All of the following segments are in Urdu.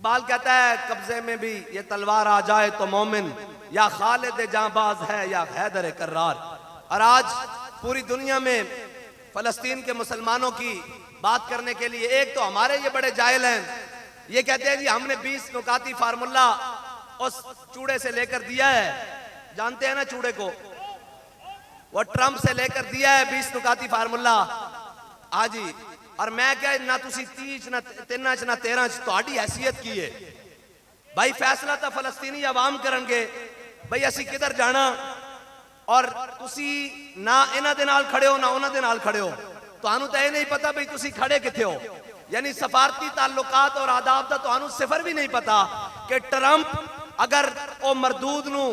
اقبال کہتا ہے قبضے میں بھی یہ تلوار آ جائے تو مومن یا خالد جاں باز ہے یا حیدر کرار۔ اور آج پوری دنیا میں فلسطین کے مسلمانوں کی بات کرنے کے لیے ایک تو ہمارے یہ بڑے جاہل ہیں، یہ کہتے ہیں جی ہم نے 20 نکاتی فارمولہ اس چوڑے سے لے کر دیا ہے، جانتے ہیں نا چوڑے کو، وہ ٹرمپ سے لے کر دیا ہے 20 نکاتی فارمولہ آجی، اور میں کہا نہ تسی 30 نہ 3 نہ 13 تہاڈی حیثیت کی ہے بھائی، فیصلہ تا فلسطینی عوام کرن گے بھائی اسی کدھر جانا، اور تسی نہ انہاں دے نال کھڑے ہو نہ انہاں دے نال کھڑے ہو، تانوں تے نہیں پتا بھائی تسی کھڑے کتھے ہو، یعنی سفارتی تعلقات اور آداب دا تانوں صفر بھی نہیں پتا کہ ٹرمپ اگر او مردود نو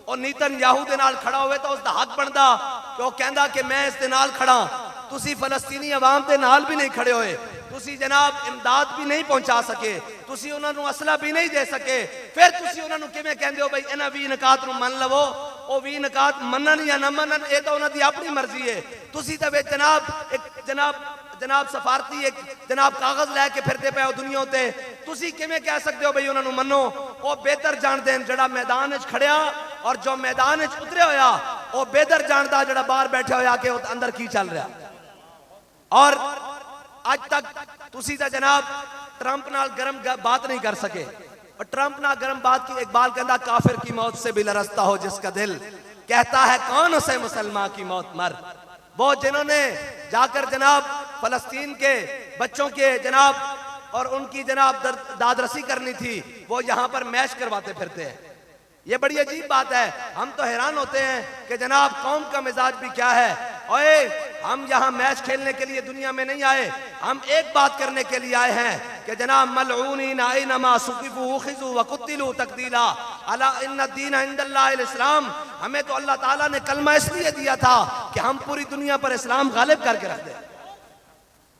او نیتن یاہو دے نال کھڑا ہوئے تو اس دا حق بندا کہ وہ کہندا کہ میں اس دے نال کھڑا، تسی فلسطینی عوام دے نال بھی نہیں کھڑے ہوئے، تسی جناب امداد بھی نہیں پہنچا سکے، تسی انہاں نو اسلحہ بھی نہیں دے سکے، پھر تسی انہاں نو کیویں کہندے ہو بھائی انہاں 20 نکات نو من لو، او 20 نکات منن یا نہ منن اے تو انہاں دی اپنی مرضی ہے، تسی تے جناب سفارتی ایک جناب کاغذ لے کے پھرتے پے ہو دنیا تے، تسی کیویں کہہ سکتے ہو بھائی انہاں نو منو، او بہتر جان دین جڑا میدان وچ کھڑیا اور جو میدان وچ اترے ہویا او بہتر جاندا جڑا باہر بیٹھا ہویا کہ اندر کی چل رہا۔ اور آج تک تسی تا جناب ٹرمپ نال گرم بات نہیں کر سکے، اور ٹرمپ نال گرم بات کی اقبال کہندا کافر کی موت سے بھی لرزتا ہو جس کا دل، کہتا ہے کون اسے مسلمان کی موت مر، وہ جنہوں نے جا کر جناب فلسطین کے بچوں کے جناب اور ان کی جناب دادرسی کرنی تھی، وہ یہاں پر میچ کرواتے پھرتے ہیں، یہ بڑی عجیب بات ہے، ہم تو حیران ہوتے ہیں کہ جناب قوم کا مزاج بھی کیا ہے، اوئے ہم یہاں میچ کھیلنے کے لیے دنیا میں نہیں آئے، ہم ایک بات کرنے کے لیے آئے ہیں کہ جناب ملعونین اینما ثقفوا اخذوا وقتلوا تقتیلا الا ان الدین عند اللہ الاسلام، ہمیں تو اللہ تعالیٰ نے کلمہ اس لیے دیا تھا کہ ہم پوری دنیا پر اسلام غالب کر کے رکھ دیں،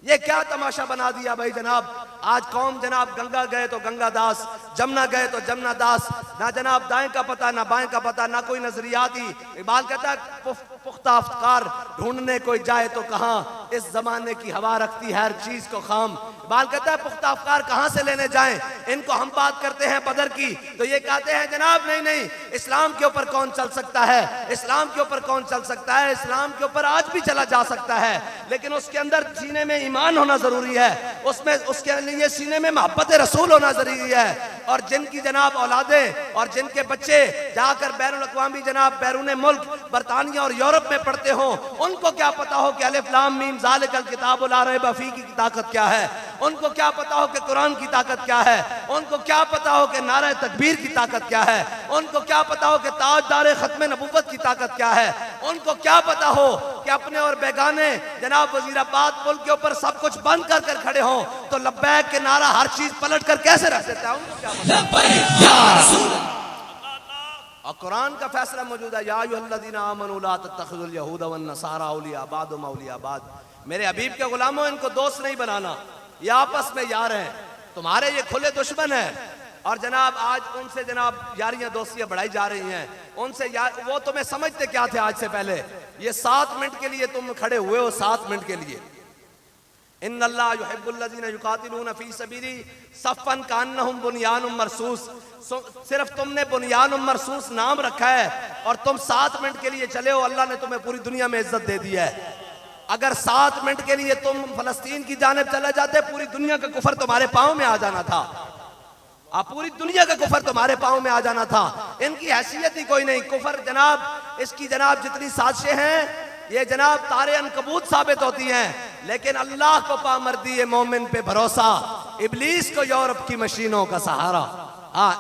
یہ کیا تماشا بنا دیا بھائی جناب، آج قوم جناب گنگا گئے تو گنگا داس، جمنا گئے تو جمنا داس، نہ جناب دائیں کا پتہ نہ بائیں کا پتہ، نہ کوئی نظریاتی، اقبال کہتا ہے پختہ افکار ڈھونڈنے کوئی جائے تو کہاں، اس زمانے کی ہوا رکھتی ہے ہر چیز کو خام، اقبال کہتا ہے پختہ افکار کہاں سے لینے جائیں، ان کو ہم بات کرتے ہیں بدر کی تو یہ کہتے ہیں جناب نہیں اسلام کے اوپر کون چل سکتا ہے، اسلام کے اوپر کون چل سکتا ہے، اسلام کے اوپر آج بھی چلا جا سکتا ہے، لیکن اس کے اندر سینے میں ایمان ہونا ضروری ہے، اس کے لیے سینے میں محبت رسول ہونا ضروری ہے، اور جن کی جناب اولادیں اور جن کے بچے جا کر بین الاقوامی جناب بیرون ملک برطانیہ اور یورپ میں پڑھتے ہوں، ان کو کیا پتا ہو کہ الف لام میم ذالک الکتاب لا ریب فیہ کی طاقت کیا ہے، ان کو کیا پتا ہو کہ قرآن کی طاقت کیا ہے، ان کو کیا پتا ہو کہ نعرہ تکبیر کی طاقت کیا ہے، ان کو کیا پتا ہو کہ تاجدار ختم نبوت کی طاقت کیا ہے، ان کو کیا پتا ہو کہ اپنے اور بیگانے جناب وزیر آباد ملک کے اوپر سب کچھ بند کر کر کھڑے ہوں تو لبیک کے نعرہ ہر چیز پلٹ کر کیسے رکھ دیتا ہے، ان کو کیا پتا لبیک یا رسول اور قرآن کا فیصلہ موجود ہے یا ایھا الذین آمنوا لا تتخذوا اليہود والنصارى اولیاء بعضهم اولیاء بعض، میرے حبیب کے غلاموں ان کو دوست نہیں بنانا، یہ آپس میں یار ہیں، تمہارے یہ کھلے دشمن ہیں، اور جناب آج ان سے جناب یاریاں دوستیاں بڑھائی جا رہی ہیں، ان سے وہ تمہیں سمجھتے کیا تھے آج سے پہلے، یہ 7 منٹ کے لیے تم کھڑے ہوئے ہو، 7 منٹ کے لیے، ان اللہ یحب الذین یقاتلون فی سبیلہ صفا کانہم بنیان مرصوص، صرف تم نے بنیان مرصوص نام رکھا ہے اور تم 7 منٹ کے لیے چلے ہو، اللہ نے تمہیں پوری دنیا میں عزت دے دی ہے، اگر 7 منٹ کے لیے تم فلسطین کی جانب چلے جاتے پوری دنیا کا کفر تمہارے پاؤں میں آ جانا تھا، پوری دنیا کا کفر تمہارے پاؤں میں آ جانا تھا، ان کی حیثیت ہی کوئی نہیں، کفر جناب اس کی جناب جتنی سازشیں ہیں یہ جناب تارے عنکبوت ثابت ہوتی ہیں، لیکن اللہ کو پامردی مومن پہ بھروسہ، ابلیس کو یورپ کی مشینوں کا سہارا،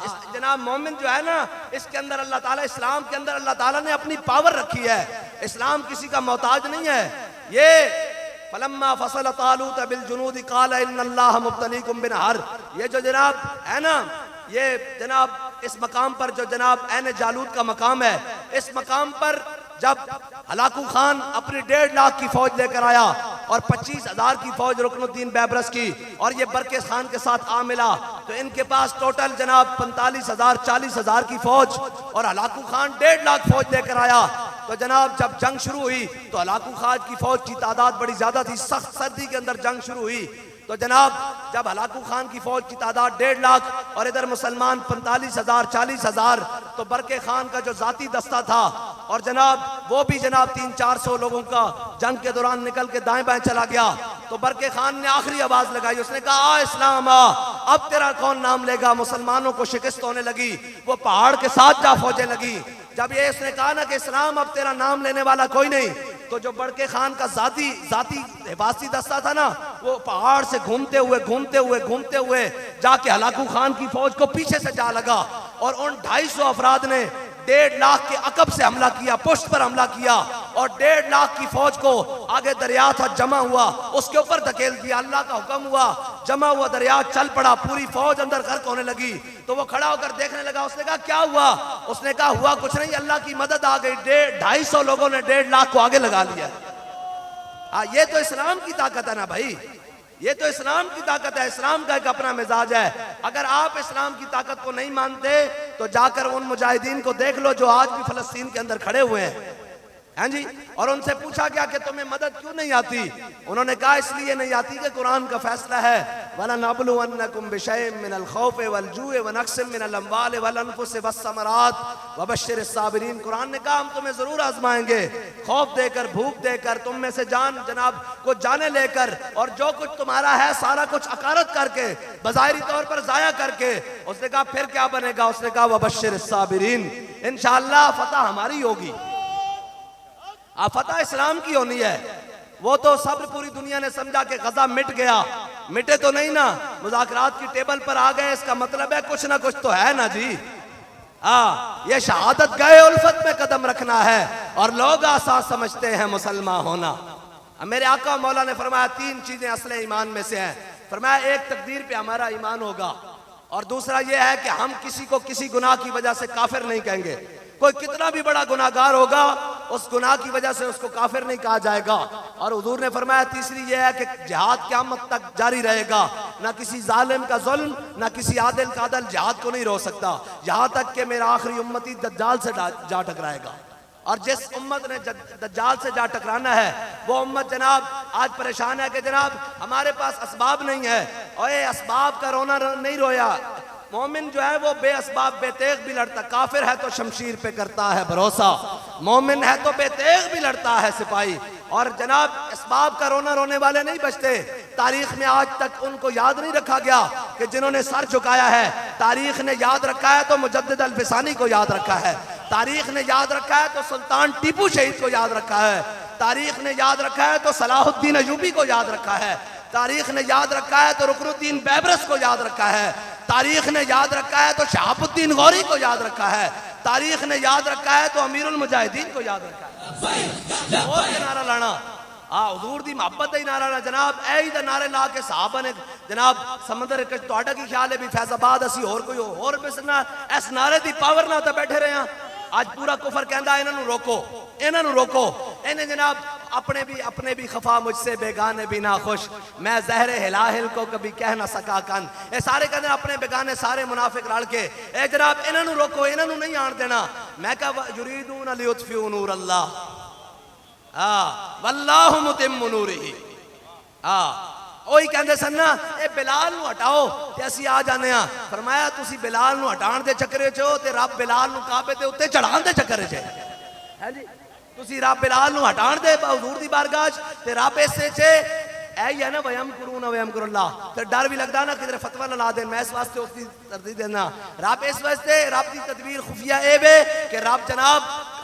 اس جناب مومن جو ہے نا اس کے اندر اللہ تعالیٰ، اسلام کے اندر اللہ تعالیٰ نے اپنی پاور رکھی ہے، اسلام کسی کا محتاج نہیں ہے، یہ فلما فصل طالوت بالجنود قال ان اللہ مبتلیکم بنہر، یہ جو جناب ہے نا یہ جناب اس مقام پر جو جناب عین جالوت کا مقام ہے، اس مقام پر جب ہلاکو خان اپنی 1.5 لاکھ کی فوج لے کر آیا اور 25,000 کی فوج رکن الدین بیبرس کی اور یہ برکس خان کے ساتھ آ ملا تو ان کے پاس ٹوٹل جناب 45,000 40,000 کی فوج اور ہلاکو خان 1.5 لاکھ فوج لے کر آیا، تو جناب جب جنگ شروع ہوئی تو ہلاکو خان کی فوج کی تعداد بڑی زیادہ تھی، سخت سردی کے اندر جنگ شروع ہوئی، تو جناب جب ہلاکو خان کی فوج کی تعداد 1.5 لاکھ اور ادھر مسلمان 45,000 40,000، تو برقع خان کا جو ذاتی دستہ تھا اور جناب وہ بھی جناب 300-400 لوگوں کا جنگ کے دوران نکل کے دائیں بائیں چلا گیا، تو برقع خان نے آخری آواز لگائی، اس نے کہا آ اسلام آ، اب تیرا کون نام لے گا؟ مسلمانوں کو شکست ہونے لگی، وہ پہاڑ کے ساتھ جا فوجیں لگی۔ جب یہ اس نے کہا نا کہ اسلام اب تیرا نام لینے والا کوئی نہیں، تو جو برقع خان کا ذاتی حفاظتی دستہ تھا نا، وہ پہاڑ سے گھومتے ہوئے جا کے ہلاکو خان کی فوج کو پیچھے سے جا لگا، اور ان 250 افراد نے 1.5 لاکھ کے عقب سے حملہ کیا، پشت پر حملہ کیا، اور 1.5 لاکھ کی فوج کو آگے دریا تھا جمع ہوا، اس کے اوپر دھکیل دیا، اللہ کا حکم ہوا، جمع ہوا دریا چل پڑا، پوری فوج اندر غرق ہونے لگی۔ تو وہ کھڑا ہو کر دیکھنے لگا، اس نے کہا کیا ہوا؟ اس نے کہا ہوا کچھ نہیں، اللہ کی مدد آ گئی، 250 لوگوں نے 1.5 لاکھ کو آگے لگا لیا۔ یہ تو اسلام کی طاقت ہے نا بھائی، یہ تو اسلام کی طاقت ہے، اسلام کا ایک اپنا مزاج ہے۔ اگر آپ اسلام کی طاقت کو نہیں مانتے تو جا کر ان مجاہدین کو دیکھ لو جو آج بھی فلسطین کے اندر کھڑے ہوئے ہیں، ہاں جی، اور ان سے پوچھا گیا کہ تمہیں مدد کیوں نہیں آتی؟ انہوں نے کہا اس لیے نہیں آتی کہ قرآن کا فیصلہ ہے وَلَنَبْلُوَنَّكُمْ بِشَيْءٍ مِّنَ الْخَوْفِ وَالْجُوعِ وَنَقْصٍ مِّنَ الْأَمْوَالِ وَالْأَنفُسِ وَالثَّمَرَاتِ وَبَشِّرِ الصَّابِرِينَ۔ قرآن نے کہا ہم تمہیں ضرور آزمائیں گے، خوف دے کر، بھوک دے کر، تم میں سے جان جناب کو جانے لے کر، اور جو کچھ تمہارا ہے سارا کچھ عقارت کر کے، بظاہری طور پر ضائع کر کے۔ اس نے کہا پھر کیا بنے گا؟ اس نے کہا وَبَشِّرِ الصَّابِرِينَ، انشاءاللہ فتح ہماری ہوگی، فتح اسلام کی ہونی ہے۔ وہ تو صبر پوری دنیا نے سمجھا کہ غزہ مٹ گیا، مٹے تو نہیں نا، مذاکرات کی ٹیبل پر آ گئے، اس کا مطلب ہے کچھ نہ کچھ تو ہے نا جی۔ یہ شہادت گئے الفت میں قدم رکھنا ہے، اور لوگ آسان سمجھتے ہیں مسلمان ہونا۔ میرے آقا مولا نے فرمایا 3 چیزیں اصل ایمان میں سے ہیں۔ فرمایا ایک تقدیر پہ ہمارا ایمان ہوگا، اور دوسرا یہ ہے کہ ہم کسی کو کسی گناہ کی وجہ سے کافر نہیں کہیں گے۔ کوئی کتنا بھی بڑا گناہگار ہوگا، اس گناہ کی وجہ سے اس کو کافر نہیں کہا جائے گا۔ اور حضور نے فرمایا تیسری یہ ہے کہ جہاد قیامت تک جاری رہے گا، نہ کسی ظالم کا ظلم نہ کسی عادل کا عدل جہاد کو نہیں روک سکتا، یہاں تک کہ میرا آخری امتی دجال سے جا ٹکرائے گا۔ اور جس امت نے دجال سے جا ٹکرانا ہے وہ امت جناب آج پریشان ہے کہ جناب ہمارے پاس اسباب نہیں ہے، اور یہ اسباب کا رونا نہیں رویا۔ مومن جو ہے وہ بے اسباب بے تیغ بھی لڑتا، کافر ہے تو شمشیر پہ کرتا ہے بھروسہ، مومن ہے تو بے تیغ بھی لڑتا ہے سپاہی۔ اور جناب اسباب کا رونا رونے والے نہیں بچتے۔ تاریخ میں آج تک ان کو یاد نہیں رکھا گیا کہ جنہوں نے سر جھکایا ہے، تاریخ نے یاد رکھا ہے تو مجدد الفسانی کو یاد رکھا ہے، تاریخ نے یاد رکھا ہے تو سلطان ٹیپو شہید کو یاد رکھا ہے، تاریخ نے یاد رکھا ہے تو صلاح الدین ایوبی کو یاد رکھا ہے، تاریخ نے یاد رکھا ہے تو رکن الدین بیبرس کو یاد رکھا ہے، تاریخ نے یاد رکھا ہے تو شہاب الدین غوری کو یاد رکھا ہے، تاریخ نے یاد رکھا ہے تو امیر المجاہدین کو یاد رکھا ہے۔ اور کے نعرہ لانا، حضور دی محبت ہی نعرہ لانا جناب، اے ہی دا نعرے لا کے صحابہ نے جناب سمندر کچھ توڑا کی خیال ہے بھی فیض آباد اسی اور کوئی اور بسنا اس نعرے دی پاور نہ تا بیٹھے رہے ہیں۔ آج پورا کفر کہندا انہاں نوں روکو، انہاں نوں روکو، انہیں جناب اپنے بھی خفا مجھ سے بیگانے بھی ناخوش، میں زہر ہلاہل کو کبھی کہہ نہ سکا کن۔ اے سارے کہتے ہیں اپنے بیگانے سارے منافق لڑ کے، اے جناب انہاں نوں روکو، انہاں نوں نہیں آن دینا۔ میں کہا یریدون لیطفئوا نور اللہ واللہ متم نورہ۔ وہی کہندے سن نا اے بلال نو ہٹاؤ تے اسی آ جانے ہاں۔ فرمایا تسی بلال نو ہٹان دے چکرے چو تے رب بلال نو کعبے تے اوتے چڑھان دے چکرے چے، ہے جی تسی رب بلال نو ہٹان دے حضور دی بارگاہ تے رب اسے چے اے ہی ہے نا وَيَمْكُرُونَ وَيَمْكُرُ اللَّهُ۔ پھر ڈر بھی لگتا نا کدھر فتوہ نہ لا دیں، میں اس واسطے اس کی تردید دینا، رب اس واسطے رب دی تدبیر خفیہ اے بے کہ رب جناب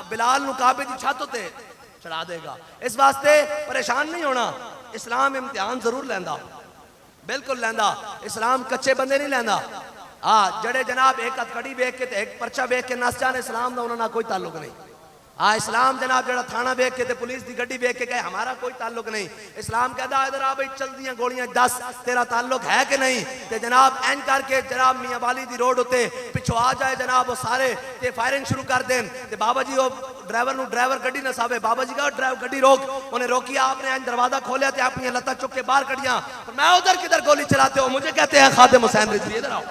بلال نو کعبے دی چھت تے چڑھا دے گا۔ اس واسطے پریشان نہیں ہونا، اسلام امتحان ضرور لیندا، بالکل لیندا، اسلام کچے بندے نہیں لیندا۔ جڑے جناب ایک ہتھکڑی بیک کے ایک پرچہ بیک کے نس جانے اسلام دا انہوں نے کوئی تعلق نہیں۔ اسلام جناب جڑا تھانہ بیک کے تے پولیس دی گڈی بیک کے کہے ہمارا کوئی تعلق نہیں۔ اسلام کہتا ادھر آ بھئی چل دیاں گولیاں 10 تیرا تعلق ہے کہ نہیں، تے جناب این کر کے جناب میاں والی دی روڈ ہوتے پچھو آ جائے جناب وہ سارے تے فائرنگ شروع کر دیں تے بابا جی وہ ڈرائیور گڈی نہ ساوے، بابا جی کہا گڈی روک، انہیں روکی، آپ نے دروازہ کھولیا تے اپنی لتاں چک کے باہر کڑیاں، میں ادھر کدھر گولی چلاتے ہو، مجھے کہتے ہیں خادم حسین رضوی، ادھر آؤ۔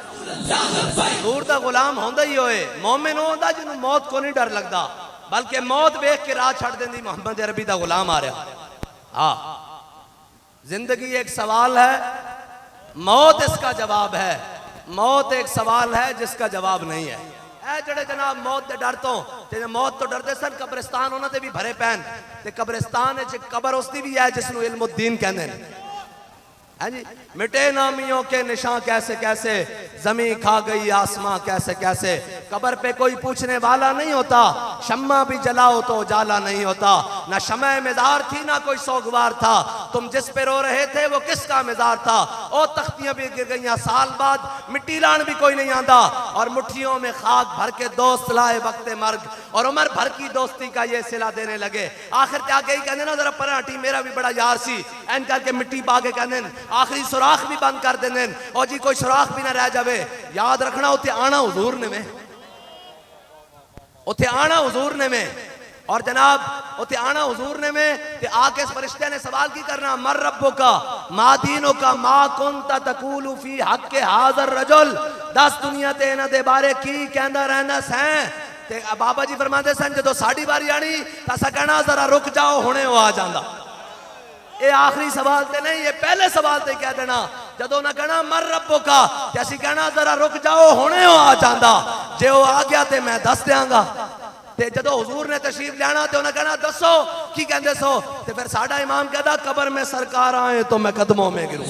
حضور دا غلام ہوندا ہی ہوئے، مومن ہوندا جنہوں موت کو نہیں ڈر لگدا، بلکہ موت بیک کے راہ چھڑ دیں دی محمد عربی دا غلام آ رہا۔ زندگی ایک سوال ہے، موت اس کا جواب ہے. موت ایک سوال ہے جس کا جواب نہیں ہے. اے جڑے جناب موت دے ڈر تو تے موت تو ڈردے سن قبرستان انہاں دے بھی بھرے پین تے قبرستان وچ قبر اس دی بھی ہے جس نو علم الدین کہندے نے. ہاں جی مٹے نامیوں کے نشان کیسے کیسے زمین کھا گئی آسماں کیسے کیسے. قبر پہ کوئی پوچھنے والا نہیں ہوتا. شمع بھی جلاؤ تو اجالا نہیں ہوتا. نہ شمع مزار تھی نہ کوئی سوگوار تھا. تم جس پہ رو رہے تھے وہ کس کا مزار تھا. او تختیاں بھی گر گئیاں سال بعد مٹی لان بھی کوئی نہیں آندا. اور مٹھیوں میں خاک بھر کے دوست لائے وقت مرگ. اور عمر بھر کی دوستی کا یہ صلہ دینے لگے. آخر تے آگے ہی کہنے نا ذرا پراٹھی میرا بھی بڑا یار سی این کر کے مٹی پا کے کہنے آخری سوراخ بھی بند کر دیں. اور جی کوئی سوراخ بھی نہ رہ جاوے. یاد رکھنا اتھے آنا حضور نے میں اتھے آنا حضور نے میں. اور جناب اتھے آنا حضور نے میں تے آکے اس فرشتے نے سوال کی کرنا مر ربو کا ما دینو کا ما کنتا تقولو فی حق حاضر رجل. 10 دنیا تے انہ دے بارے کی کہندہ رہنا سین تے بابا جی فرماتے سن جدو ساڑھی باری آنی تاسا کہنا ذرا رک جاؤ ہونے ہو آ جاندہ. یہ آخری سوال تے نہیں یہ پہلے سوال تے کہہ دینا جدو نہ کہنا مر ربو کا جیسی کہنا ذرا رک جاؤ ہونے ہو آ جاندہ. جے وہ آ گیا تے میں دس دیاں گا. تے جدو حضور نے تشریف لیانا تے انہیں کہنا دسو کی کہندے سو. تے پھر ساڑھا امام کہتا قبر میں سرکار آئے تو میں قدموں میں گروں.